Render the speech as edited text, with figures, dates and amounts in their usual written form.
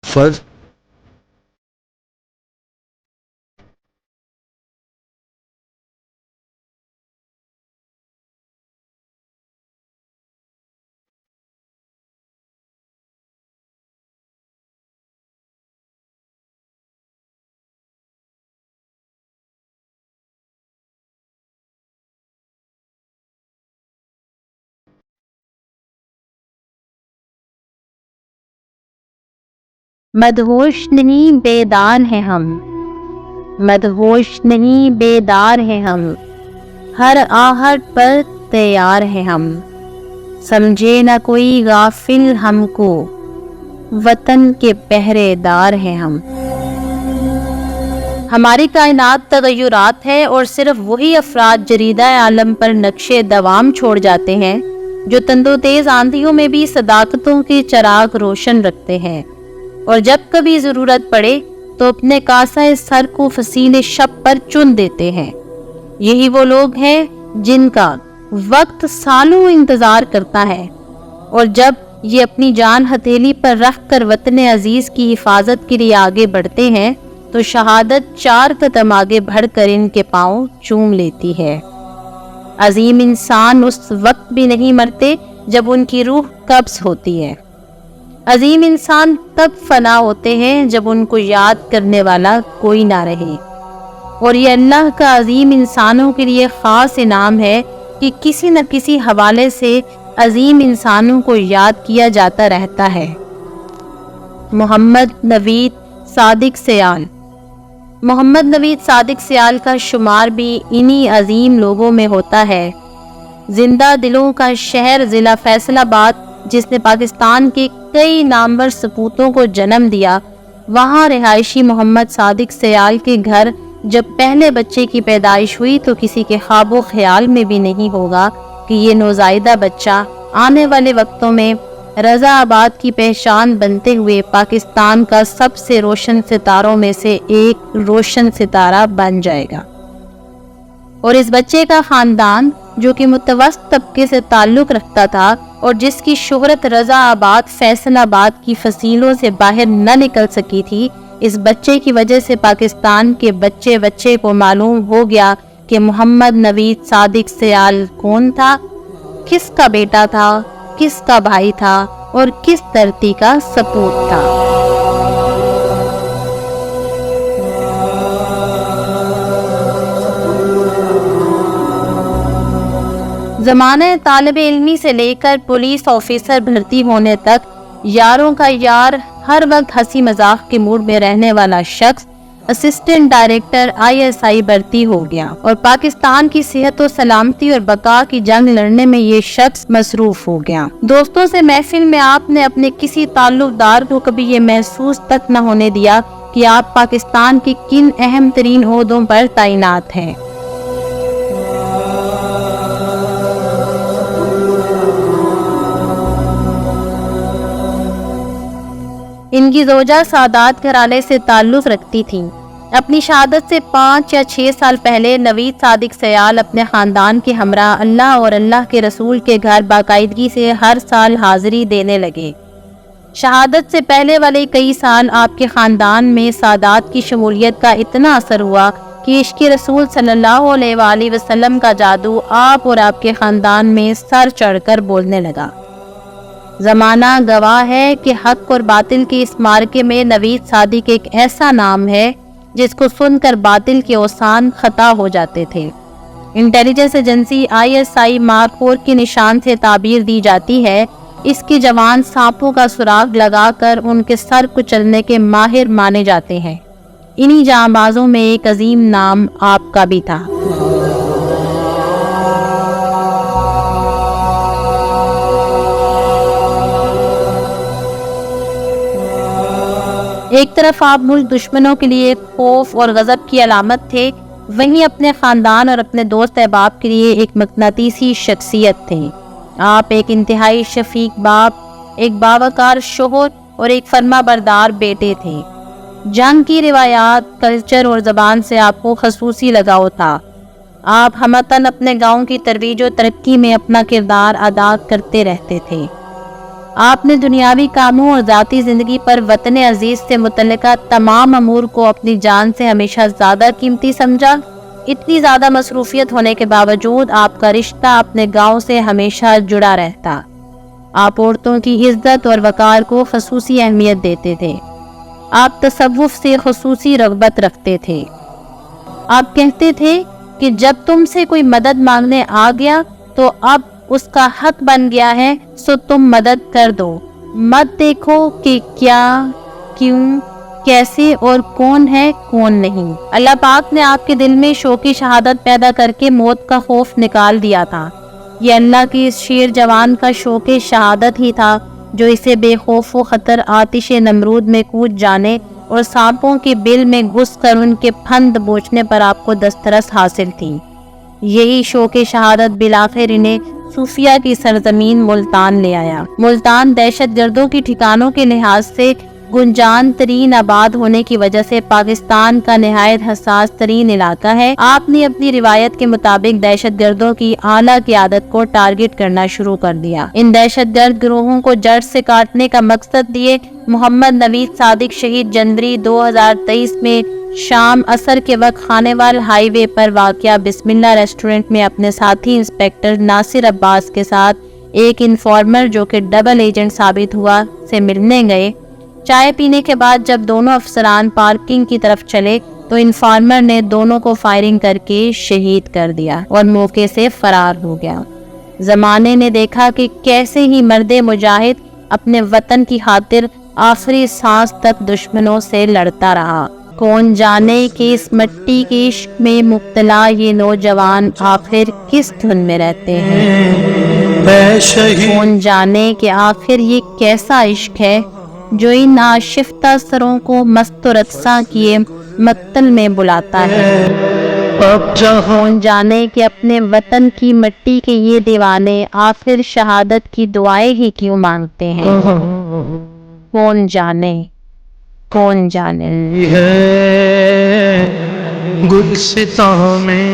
فرض مدہوش نہیں بیدار ہیں ہم، مدہوش نہیں بیدار ہیں ہم، ہر آہٹ پر تیار ہیں ہم، سمجھے نہ کوئی غافل ہم کو، وطن کے پہرے دار ہیں ہم۔ ہماری کائنات تغیرات ہے اور صرف وہی افراد جریدہ عالم پر نقش دوام چھوڑ جاتے ہیں جو تند و تیز آندھیوں میں بھی صداقتوں کے چراغ روشن رکھتے ہیں، اور جب کبھی ضرورت پڑے تو اپنے کاسہ سر کو فصیل شب پر چن دیتے ہیں۔ یہی وہ لوگ ہیں جن کا وقت سالوں انتظار کرتا ہے، اور جب یہ اپنی جان ہتھیلی پر رکھ کر وطن عزیز کی حفاظت کے لیے آگے بڑھتے ہیں تو شہادت 4 قدم آگے بڑھ کر ان کے پاؤں چوم لیتی ہے۔ عظیم انسان اس وقت بھی نہیں مرتے جب ان کی روح قبض ہوتی ہے۔ عظیم انسان تب فنا ہوتے ہیں جب ان کو یاد کرنے والا کوئی نہ رہے، اور یہ اللہ کا عظیم انسانوں کے لیے خاص انعام ہے کہ کسی نہ کسی حوالے سے عظیم انسانوں کو یاد کیا جاتا رہتا ہے۔ محمد نوید صادق سیال۔ محمد نوید صادق سیال کا شمار بھی انہی عظیم لوگوں میں ہوتا ہے۔ زندہ دلوں کا شہر ضلع فیصل آباد، جس نے پاکستان کے کئی نامور سپوتوں کو جنم دیا، وہاں رہائشی محمد صادق سیال کے گھر جب پہلے بچے کی پیدائش ہوئی تو کسی کے خواب و خیال میں بھی نہیں ہوگا کہ یہ نوزائیدہ بچہ آنے والے وقتوں میں رضا آباد کی پہچان بنتے ہوئے پاکستان کا سب سے روشن ستاروں میں سے ایک روشن ستارہ بن جائے گا۔ اور اس بچے کا خاندان جو کہ متوسط طبقے سے تعلق رکھتا تھا اور جس کی شہرت رضا آباد فیصل آباد کی فصیلوں سے باہر نہ نکل سکی تھی، اس بچے کی وجہ سے پاکستان کے بچے بچے کو معلوم ہو گیا کہ محمد نوید صادق سیال کون تھا، کس کا بیٹا تھا، کس کا بھائی تھا اور کس دھرتی کا سپوت تھا۔ زمانہ طالب علمی سے لے کر پولیس آفیسر بھرتی ہونے تک یاروں کا یار، ہر وقت ہنسی مذاق کے موڈ میں رہنے والا شخص اسسٹنٹ ڈائریکٹر ISI بھرتی ہو گیا، اور پاکستان کی صحت و سلامتی اور بقا کی جنگ لڑنے میں یہ شخص مصروف ہو گیا۔ دوستوں سے محفل میں آپ نے اپنے کسی تعلق دار کو کبھی یہ محسوس تک نہ ہونے دیا کہ آپ پاکستان کی کن اہم ترین عہدوں پر تعینات ہیں۔ ان کی زوجہ سادات گھرانے سے تعلق رکھتی تھیں۔ اپنی شہادت سے 5 یا 6 سال پہلے نوید صادق سیال اپنے خاندان کے ہمراہ اللہ اور اللہ کے رسول کے گھر باقاعدگی سے ہر سال حاضری دینے لگے۔ شہادت سے پہلے والے کئی سال آپ کے خاندان میں سادات کی شمولیت کا اتنا اثر ہوا کہ عشق رسول صلی اللہ علیہ وآلہ وسلم کا جادو آپ اور آپ کے خاندان میں سر چڑھ کر بولنے لگا۔ زمانہ گواہ ہے کہ حق اور باطل کے اس معرکے میں نوید صادق ایک ایسا نام ہے جس کو سن کر باطل کے اوثان خطا ہو جاتے تھے۔ انٹیلیجنس ایجنسی ISI مارک 4 کے نشان سے تعبیر دی جاتی ہے۔ اس کے جوان سانپوں کا سراغ لگا کر ان کے سر کچلنے کے ماہر مانے جاتے ہیں۔ انہی جانبازوں میں ایک عظیم نام آپ کا بھی تھا۔ ایک طرف آپ ملک دشمنوں کے لیے خوف اور غضب کی علامت تھے، وہیں اپنے خاندان اور اپنے دوست احباب کے لیے ایک مقناطیسی شخصیت تھے۔ آپ ایک انتہائی شفیق باپ، ایک باوقار شوہر اور ایک فرما بردار بیٹے تھے۔ جنگ کی روایات، کلچر اور زبان سے آپ کو خصوصی لگاؤ تھا۔ آپ ہمتاً اپنے گاؤں کی ترویج و ترقی میں اپنا کردار ادا کرتے رہتے تھے۔ آپ نے دنیاوی کاموں اور ذاتی زندگی پر وطن عزیز سے متعلقہ تمام امور کو اپنی جان سے ہمیشہ زیادہ قیمتی سمجھا۔ اتنی زیادہ مصروفیت ہونے کے باوجود آپ کا رشتہ اپنے گاؤں سے ہمیشہ جڑا رہتا۔ آپ عورتوں کی عزت اور وقار کو خصوصی اہمیت دیتے تھے۔ آپ تصوف سے خصوصی رغبت رکھتے تھے۔ آپ کہتے تھے کہ جب تم سے کوئی مدد مانگنے آ گیا تو اب اس کا حق بن گیا ہے، سو تم مدد کر دو، مت دیکھو کہ کیا، کیوں، کیسے اور کون ہے کون نہیں۔ اللہ پاک نے آپ کے دل میں شوق شہادت پیدا کر کے موت کا خوف نکال دیا تھا۔ یہ اللہ کی اس شیر جوان کا شوق شہادت ہی تھا جو اسے بے خوف و خطر آتش نمرود میں کود جانے اور سانپوں کے بل میں گھس کر ان کے پھند بوچھنے پر آپ کو دسترس حاصل تھی۔ یہی شوق شہادت بالآخر انہیں صوفیہ کی سرزمین ملتان لے آیا۔ ملتان دہشت گردوں کی ٹھکانوں کے لحاظ سے گنجان ترین آباد ہونے کی وجہ سے پاکستان کا نہایت حساس ترین علاقہ ہے۔ آپ نے اپنی روایت کے مطابق دہشت گردوں کی اعلیٰ قیادت کو ٹارگٹ کرنا شروع کر دیا۔ ان دہشت گرد گروہوں کو جڑ سے کاٹنے کا مقصد لیے محمد نوید صادق شہید جنوری 2023 میں شام عصر کے وقت خانیوال ہائی وے پر واقع بسم اللہ ریسٹورنٹ میں اپنے ساتھی انسپیکٹر ناصر عباس کے ساتھ ایک انفارمر جو کہ ڈبل ایجنٹ ثابت ہوا سے ملنے گئے۔ چائے پینے کے بعد جب دونوں افسران پارکنگ کی طرف چلے تو انفارمر نے دونوں کو فائرنگ کر کے شہید کر دیا اور موقع سے فرار ہو گیا۔ زمانے نے دیکھا کہ کیسے ہی مرد مجاہد اپنے وطن کی خاطر آخری سانس تک دشمنوں سے لڑتا رہا۔ کون جانے کہ اس مٹی کے عشق میں مبتلا یہ نوجوان آخر کس دھن میں رہتے ہیں۔ کون جانے کہ آخر یہ کیسا عشق ہے جو ان آشفتہ سروں کو مست و رقصاں کیے مقتل میں بلاتا ہے۔ کون جانے کہ اپنے وطن کی مٹی کے یہ دیوانے آخر شہادت کی دعائیں ہی کیوں مانگتے ہیں۔ کون جانے، کون جانے۔ گلستاں میں